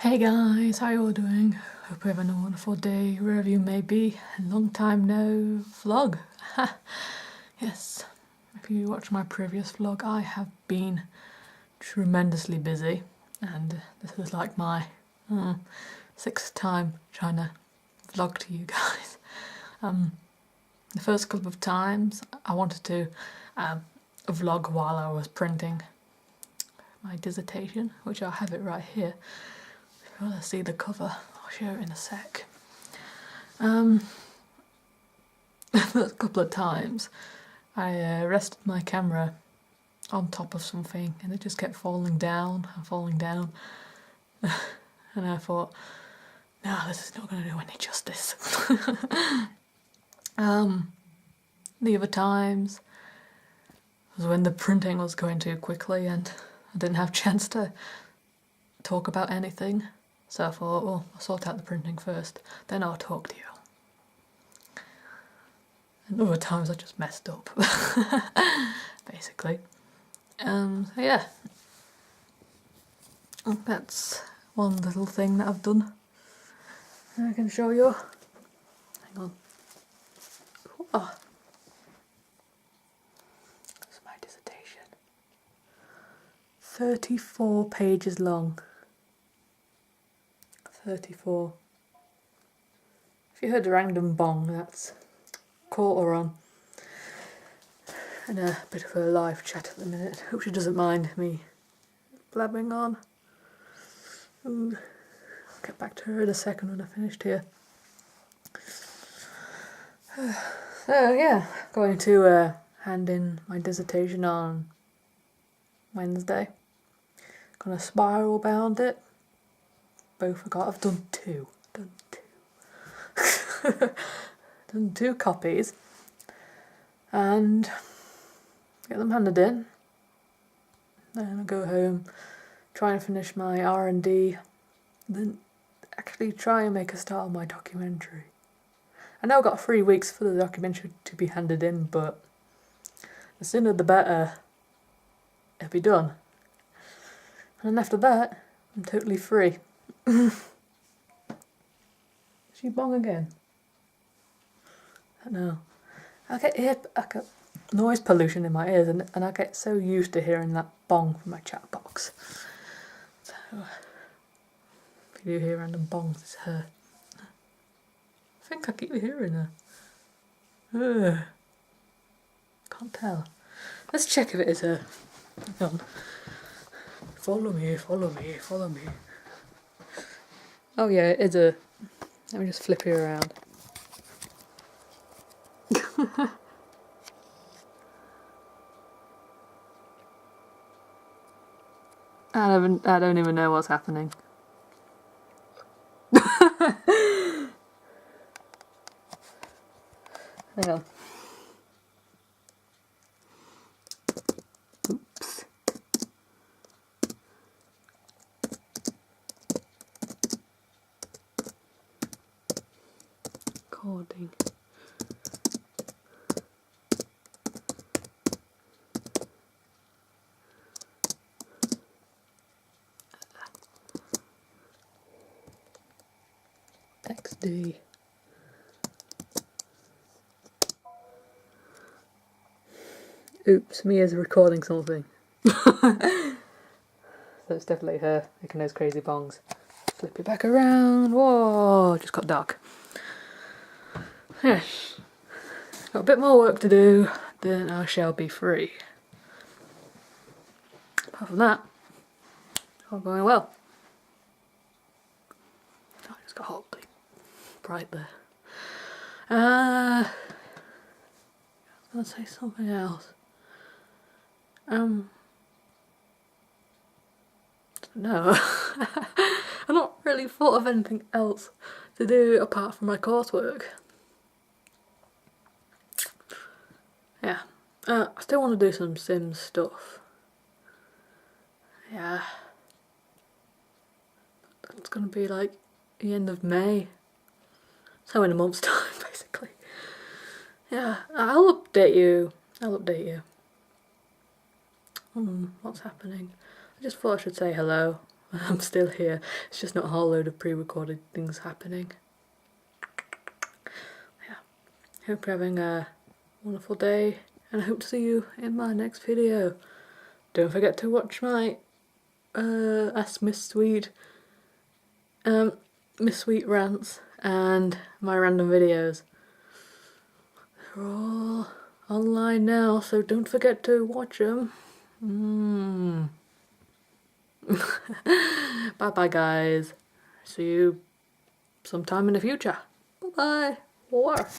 Hey guys, how you all doing? Hope you're having a wonderful day wherever you may be. Long time no vlog. Yes, if you watched my previous vlog, I have been tremendously busy, and this is like my sixth time trying to vlog to you guys. The first couple of times I wanted to vlog while I was printing my dissertation, which I have it right here. If you want to see the cover, I'll show it in a sec. The first couple of times I rested my camera on top of something and it just kept falling down and falling down. And I thought, no, this is not going to do any justice. The other times was when the printing was going too quickly and I didn't have a chance to talk about anything. So I thought, well, I'll sort out the printing first, then I'll talk to you. And other times I just messed up, basically. So yeah, that's one little thing that I've done. I can show you. Hang on. Oh. That's my dissertation. 34 pages long. 34. If you heard a random bong, that's quarter on. And a bit of a live chat at the minute. Hope she doesn't mind me blabbing on. Ooh. I'll get back to her in a second when I finished here. So yeah, going to hand in my dissertation on Wednesday. Gonna spiral bound it. Both I got. I've done two. Done two copies, and get them handed in. Then I go home, try and finish my R&D, then actually try and make a start on my documentary. I know I've got 3 weeks for the documentary to be handed in, but the sooner the better it'll be done. And after that, I'm totally free. She bong again? I don't know. I get noise pollution in my ears, and I get so used to hearing that bong from my chat box. So if you do hear random bongs, it's her. I think I keep hearing her. Ugh. Can't tell. Let's check if it is her. Hang on. Follow me, follow me, follow me. Oh yeah, it is a... Let me just flip you around. I don't even know what's happening. Hang on. Oops. Recording. XD. Oops, Mia's recording something. So it's definitely her making those crazy bongs. Flip it back around. Whoa, just got dark. Yes. Got a bit more work to do, then I shall be free. Apart from that, all going well. Oh, I just got hot, bright there. I was going to say something else. No. I've not really thought of anything else to do apart from my coursework. Yeah. I still want to do some Sims stuff. Yeah. It's going to be like the end of May. So in a month's time, basically. Yeah, I'll update you. What's happening? I just thought I should say hello. I'm still here. It's just not a whole load of pre-recorded things happening. Yeah. Hope you're having a wonderful day, and I hope to see you in my next video. Don't forget to watch my Ask Miss Sweet rants and my random videos. They're all online now, so don't forget to watch them. Bye bye guys. See you sometime in the future. Bye bye.